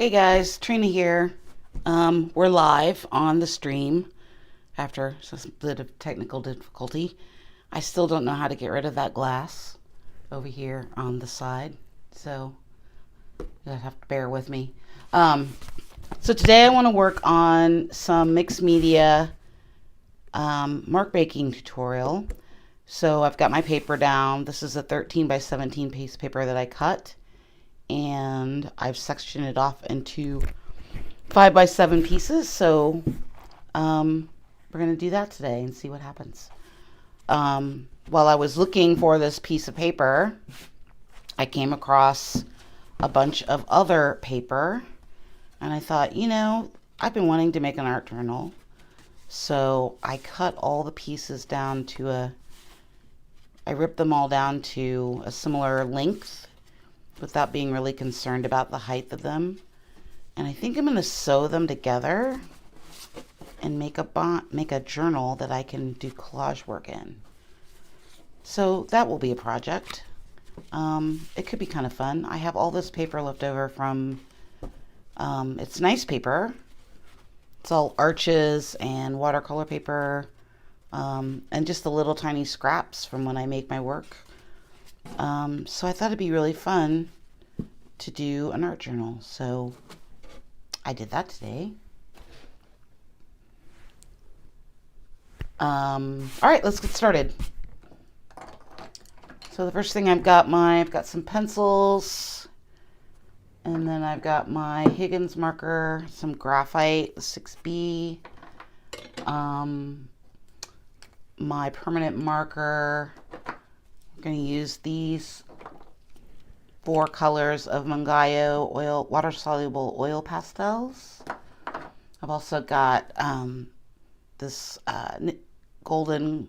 Hey guys, Trina here. We're live on the stream after a bit of technical difficulty. I still don't know how to get rid of that glass over here on the side, so you'll have to bear with me. So today I want to work on some mixed media mark making tutorial. So I've got my paper down. This is a 13 by 17 piece paper that I cut, and I've sectioned it off into 5 by 7 pieces. So we're going to do that today and see what happens. While I was looking for this piece of paper, I came across a bunch of other paper, and I thought, you know, I've been wanting to make an art journal. So I cut all the pieces down to I ripped them all down to a similar length without being really concerned about the height of them. And I think I'm going to sew them together and make a journal that I can do collage work in. So that will be a project. It could be kind of fun. I have all this paper left over from, it's nice paper. It's all arches and watercolor paper, and just the little tiny scraps from when I make my work. So I thought it'd be really fun to do an art journal. So I did that today. All right, let's get started. So the first thing I've got some pencils, and then I've got my Higgins marker, some graphite, 6B, my permanent marker. I'm going to use these 4 colors of Mungyo water-soluble oil pastels. I've also got this golden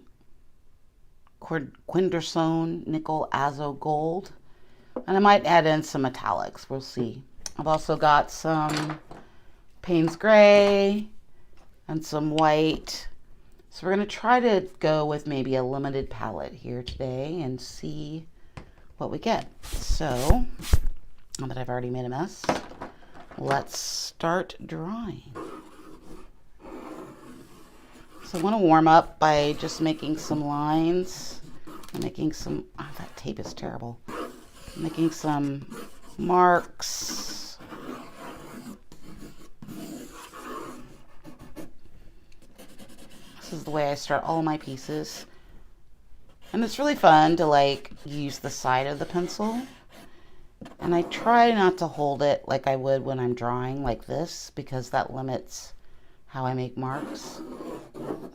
quinderstone nickel azo gold, and I might add in some metallics. We'll see. I've also got some Payne's gray and some white. So we're going to try to go with maybe a limited palette here today and see what we get. So, now that I've already made a mess, let's start drawing. So I want to warm up by just making some lines and making some, oh, that tape is terrible. Making some marks. This is the way I start all my pieces. And it's really fun to like use the side of the pencil. And I try not to hold it like I would when I'm drawing like this, because that limits how I make marks.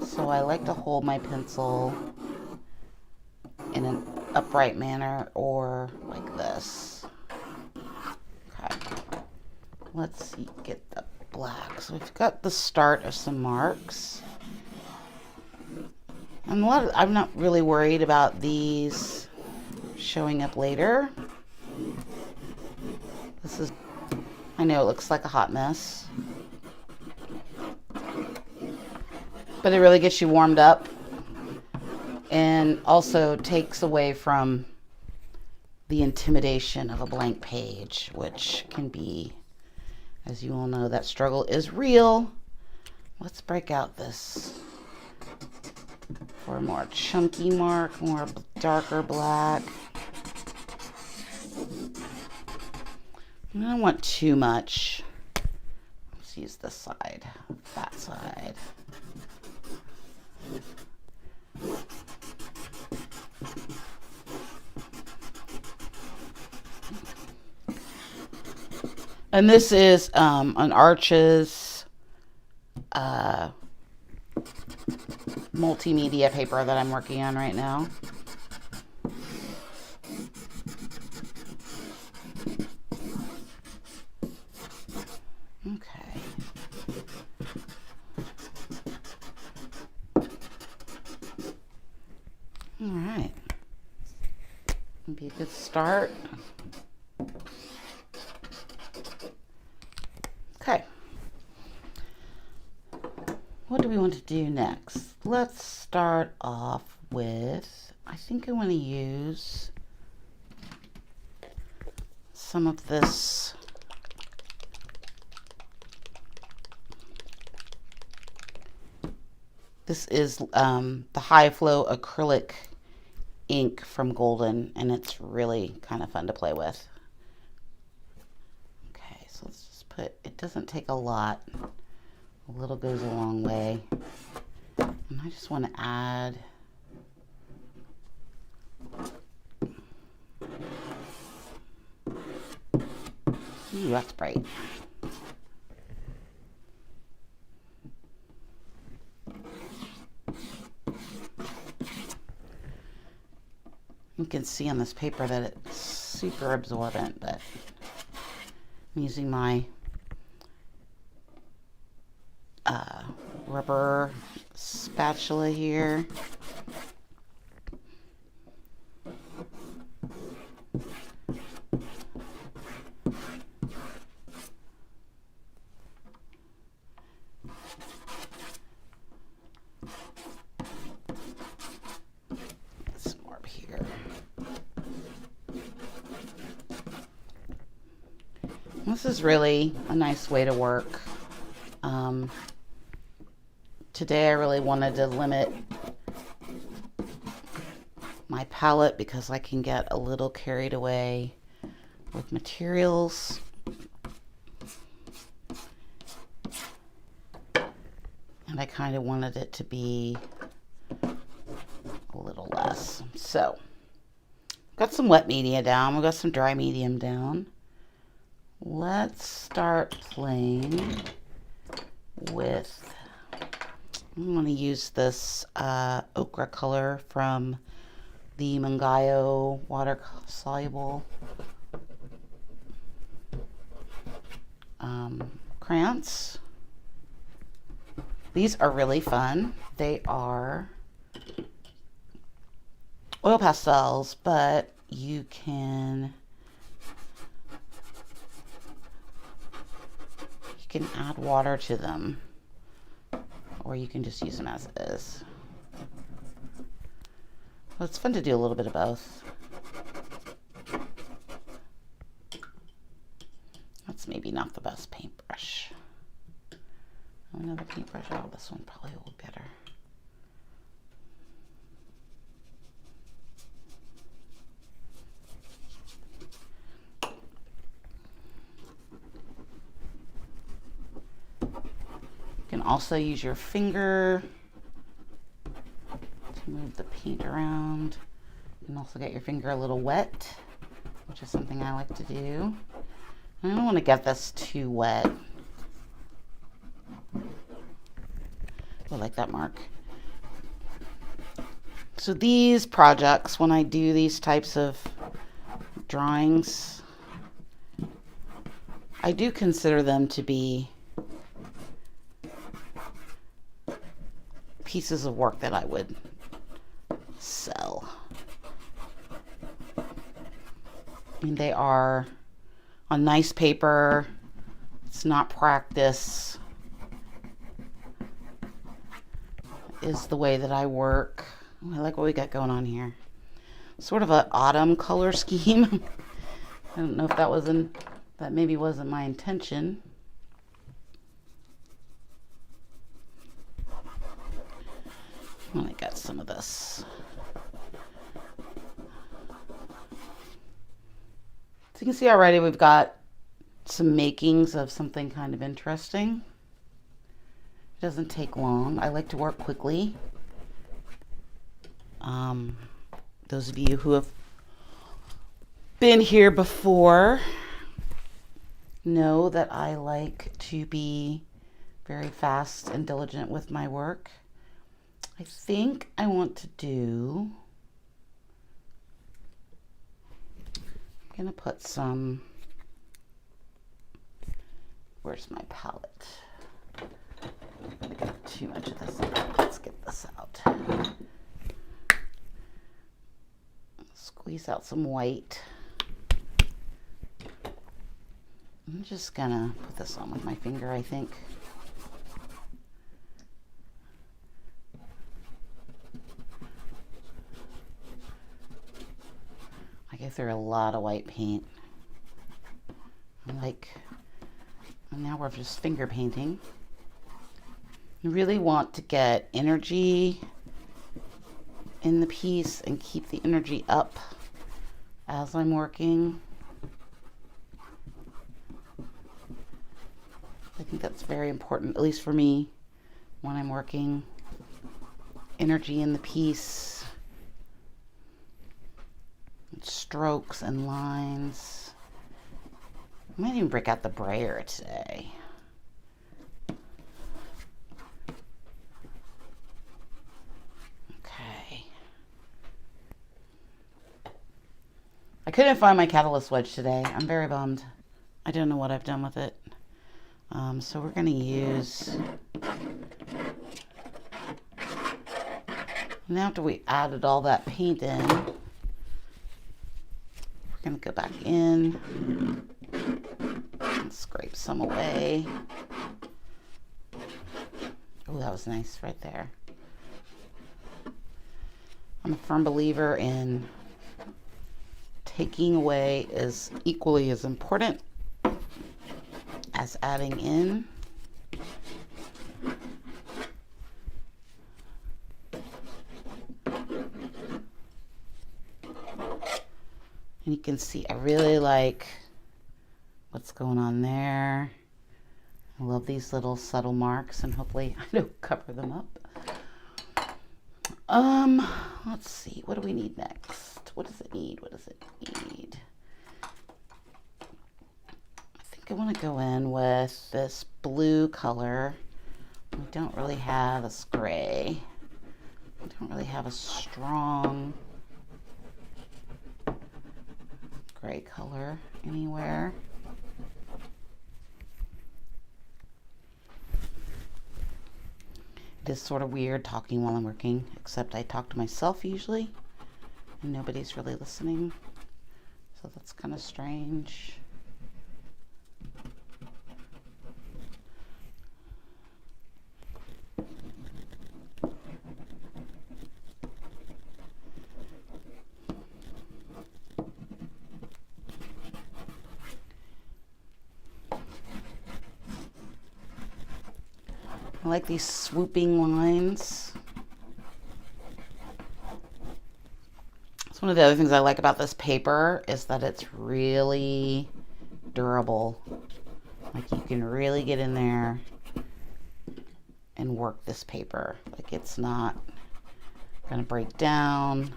So I like to hold my pencil in an upright manner or like this. Okay. Let's see, get the black. So we've got the start of some marks. And I'm not really worried about these showing up later. I know it looks like a hot mess, but it really gets you warmed up and also takes away from the intimidation of a blank page, which can be, as you all know, that struggle is real. Let's break out this for a more chunky mark, more darker black. I don't want too much. Let's use this side, that side. And this is an Arches multimedia paper that I'm working on right now. Okay. All right. Be a good start. Okay. What do we want to do next? Let's start off with, I think I want to use some of this This is the High Flow acrylic ink from Golden, and it's really kind of fun to play with. Okay, so let's just put, it doesn't take a lot. A little goes a long way. And I just want to add ooh, that's bright. You can see on this paper that it's super absorbent, but I'm using my rubber spatula here. Some more up here. This is really a nice way to work. Today I really wanted to limit my palette because I can get a little carried away with materials. And I kind of wanted it to be a little less. So, got some wet media down, we've got some dry medium down. Let's start playing with, I'm going to use this ochre color from the Mungyo water soluble crayons. These are really fun. They are oil pastels, but you can add water to them, or you can just use them as is. Well, it's fun to do a little bit of both. That's maybe not the best paintbrush. Another paintbrush. Oh, this one probably will be better. You can also use your finger to move the paint around. You can also get your finger a little wet, which is something I like to do. I don't want to get this too wet. I like that mark. So these projects, when I do these types of drawings, I do consider them to be pieces of work that I would sell. I mean, they are on nice paper. It's not practice. Is the way that I work. I like what we got going on here. Sort of an autumn color scheme. I don't know if that maybe wasn't my intention. Well, I got some of this. So you can see already we've got some makings of something kind of interesting. It doesn't take long. I like to work quickly. Those of you who have been here before know that I like to be very fast and diligent with my work. I think I want to do, I'm gonna put some, where's my palette? I got too much of this. Let's get this out. Squeeze out some white. I'm just gonna put this on with my finger, I think. I go through a lot of white paint. And now we're just finger painting. You really want to get energy in the piece and keep the energy up as I'm working. I think that's very important, at least for me, when I'm working. Energy in the piece, strokes and lines. I might even break out the brayer today. Okay. I couldn't find my catalyst wedge today. I'm very bummed. I don't know what I've done with it. So we're going to use, now after we added all that paint in, we're going to go back in and scrape some away. Oh, that was nice right there. I'm a firm believer in taking away is equally as important as adding in. And you can see I really like what's going on there. I love these little subtle marks, and hopefully I don't cover them up. Let's see, what do we need next? What does it need? What does it need? I think I want to go in with this blue color. We don't really have this gray. We don't really have a strong gray color anywhere. It is sort of weird talking while I'm working, except I talk to myself usually and nobody's really listening, so that's kind of strange. I like these swooping lines. It's one of the other things I like about this paper is that it's really durable. Like you can really get in there and work this paper. Like it's not gonna break down.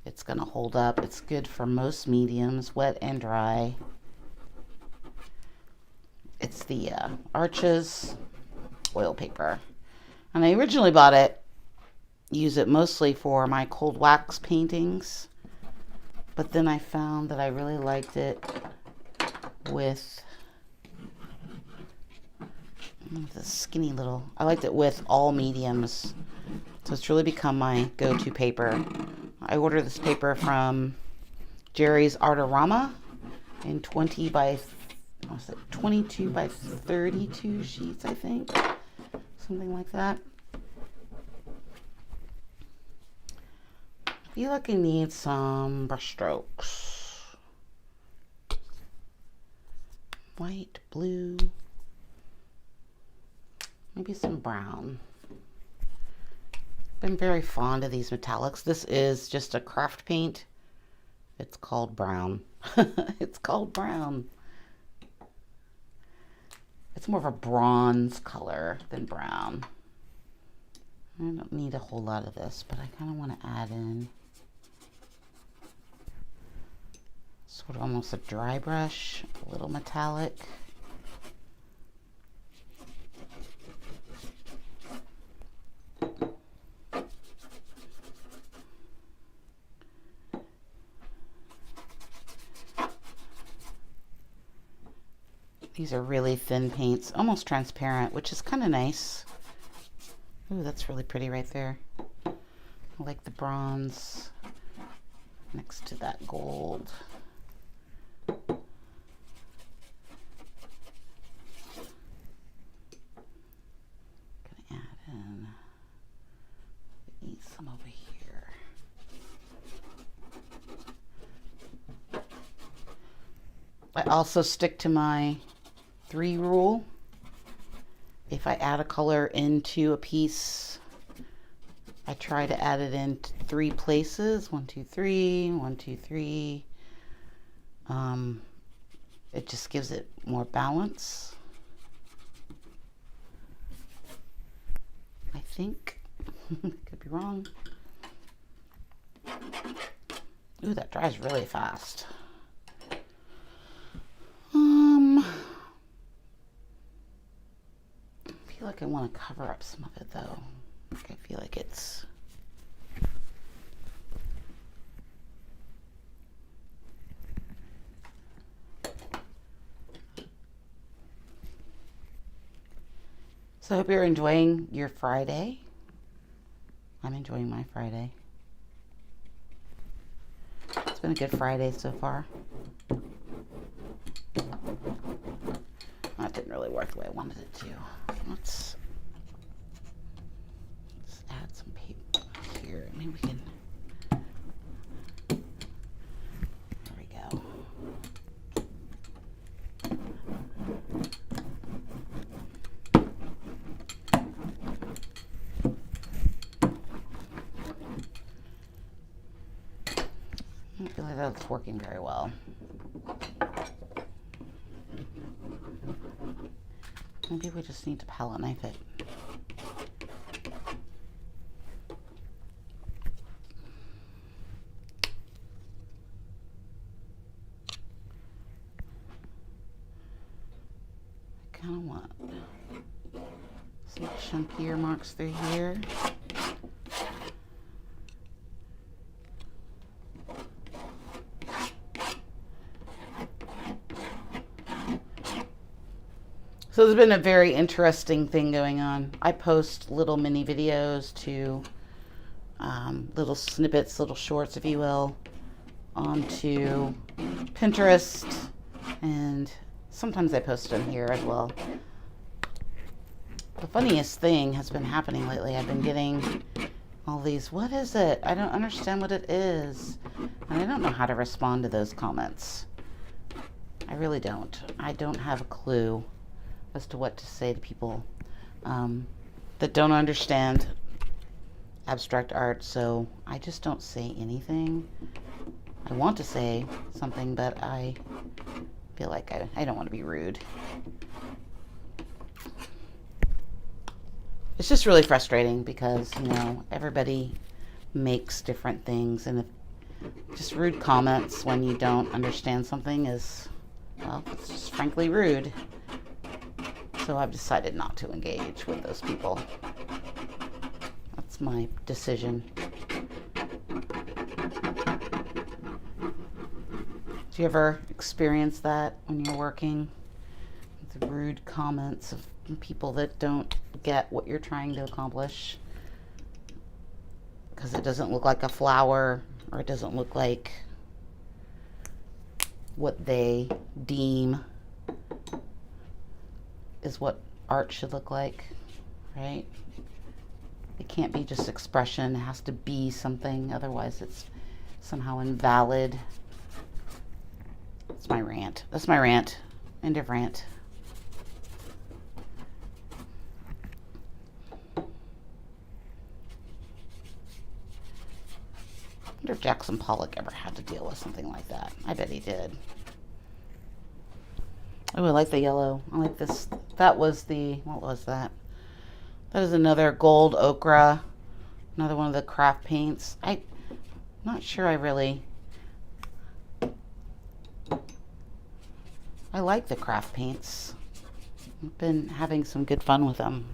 It's gonna hold up. It's good for most mediums, wet and dry. It's the Arches oil paper, and I originally bought it, use it mostly for my cold wax paintings, but then I found that I really liked it with the skinny little, I liked it with all mediums, so it's really become my go-to paper. I ordered this paper from Jerry's Artorama in 22 by 32 sheets, I think. Something like that. I feel like I need some brush strokes. White, blue, maybe some brown. Been very fond of these metallics. This is just a craft paint. It's called brown. It's called brown. It's more of a bronze color than brown. I don't need a whole lot of this, but I kind of want to add in sort of almost a dry brush, a little metallic. These are really thin paints, almost transparent, which is kind of nice. Ooh, that's really pretty right there. I like the bronze next to that gold. Gonna add in, need some over here. I also stick to my 3 rule. if I add a color into a piece, I try to add it in 3 places. 1, 2, 3, 1, 2, 3. It just gives it more balance, I think. Could be wrong. Ooh, that dries really fast. I feel like I want to cover up some of it though. I feel like it's So I hope you're enjoying your Friday. I'm enjoying my Friday. It's been a good Friday so far. That didn't really work the way I wanted it to. Let's add some paper here. Maybe we can. There we go. I don't feel like that's working very well. Maybe we just need to palette knife it. I kind of want some chunkier marks through here. So there's been a very interesting thing going on. I post little mini videos to little snippets, little shorts, if you will, onto Pinterest, and sometimes I post them here as well. The funniest thing has been happening lately. I've been getting all these, what is it? I don't understand what it is. And I don't know how to respond to those comments. I really don't. I don't have a clue as to what to say to people that don't understand abstract art, so I just don't say anything. I want to say something, but I feel like I don't want to be rude. It's just really frustrating because, you know, everybody makes different things, and just rude comments when you don't understand something is, well, it's just frankly rude. So I've decided not to engage with those people. That's my decision. Do you ever experience that when you're working? The rude comments of people that don't get what you're trying to accomplish because it doesn't look like a flower, or it doesn't look like what they deem is what art should look like, right? It can't be just expression. It has to be something. Otherwise, it's somehow invalid. That's my rant. That's my rant. End of rant. I wonder if Jackson Pollock ever had to deal with something like that. I bet he did. Oh, I like the yellow. I like this. That was the, what was that? That is another gold ochre. Another one of the craft paints. I'm not sure I like the craft paints. I've been having some good fun with them.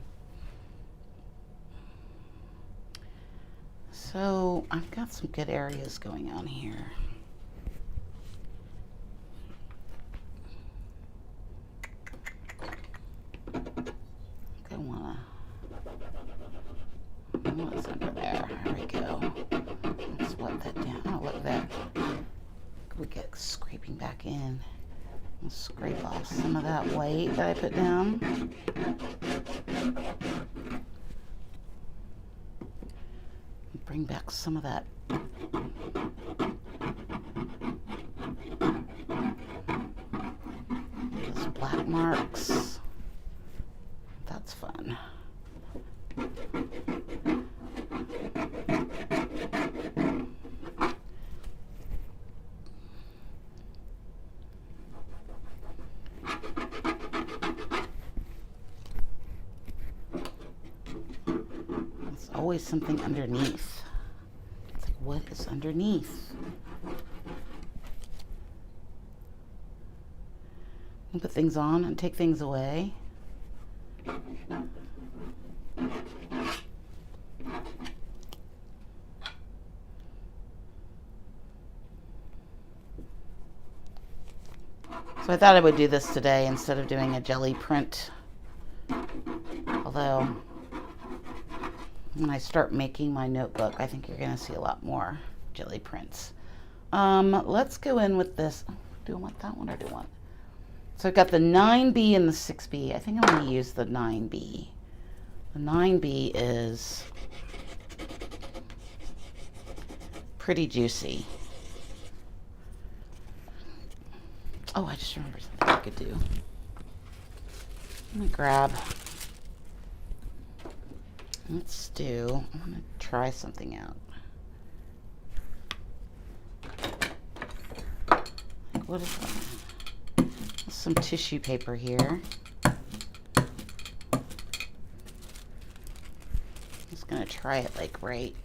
So I've got some good areas going on here. What's under there? There we go. Let's wet that down. Oh, look at that. We get scraping back in. Let's scrape off some of that white that I put down. Bring back some of that. Those black marks. That's fun. always something underneath. It's like, what is underneath? You put things on and take things away. So I thought I would do this today instead of doing a jelly print. Although, when I start making my notebook, I think you're going to see a lot more jelly prints. Let's go in with this. Do I want that one or do I want? So I've got the 9B and the 6B. I think I'm going to use the 9B. The 9B is pretty juicy. Oh, I just remembered something I could do. Let me grab. Let's do. I'm going to try something out. Like, what is that? Some tissue paper here. I'm just going to try it like right.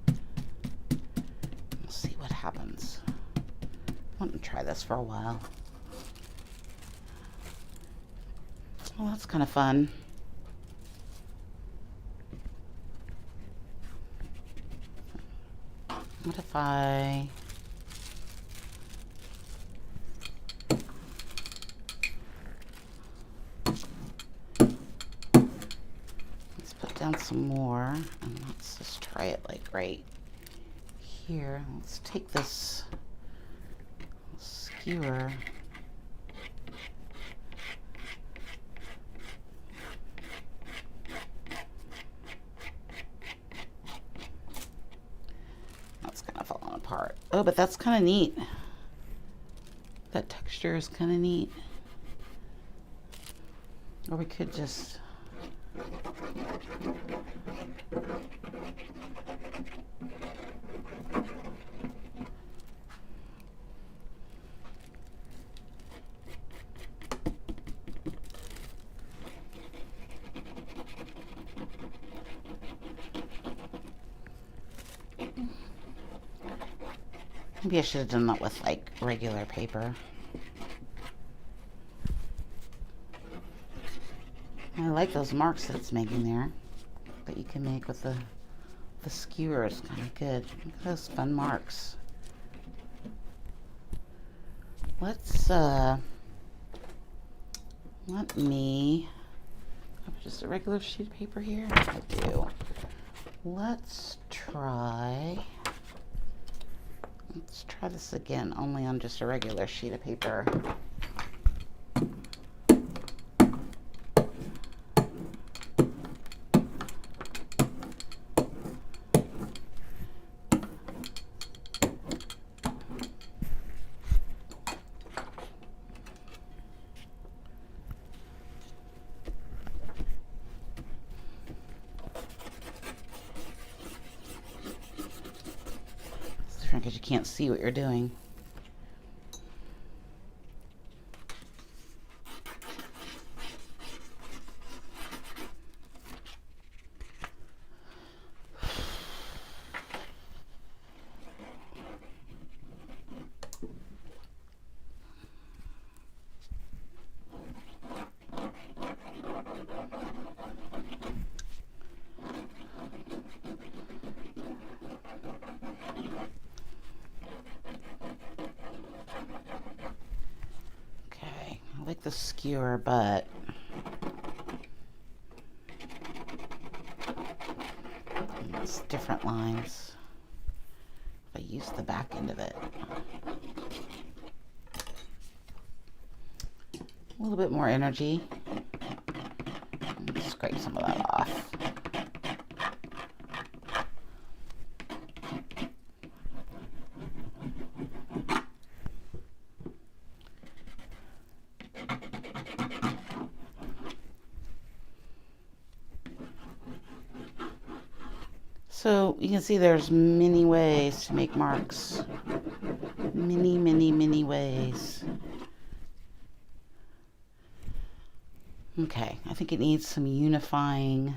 We'll see what happens. I want to try this for a while. Well, that's kind of fun. What if I... Let's put down some more, and let's just try it like right here. Let's take this skewer. That's kind of falling apart. Oh, but that's kind of neat. That texture is kind of neat. Or we could just... Maybe I should have done that with like regular paper. I like those marks that it's making there that you can make with the skewer. Is kind of good. Look at those fun marks. Let's let me have just a regular sheet of paper here. I do. Let's try this again, only on just a regular sheet of paper. Because you can't see what you're doing. Like the skewer, but it's different lines. I use the back end of it. A little bit more energy. Scrape some of that off. So you can see there's many ways to make marks. Many, many, many ways. Okay, I think it needs some unifying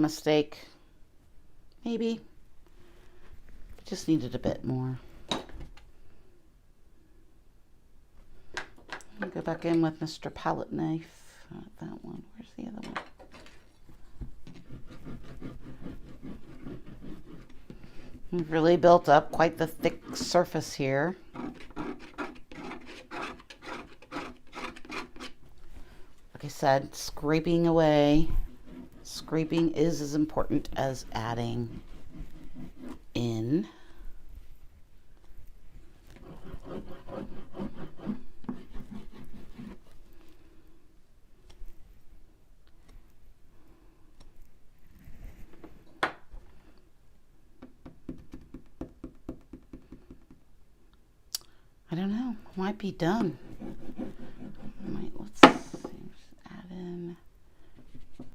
mistake. Maybe. Just needed a bit more. Go back in with Mr. Palette Knife. Not that one. Where's the other one? We've really built up quite the thick surface here. Like I said, scraping away. Scraping is as important as adding in. I don't know, might be done.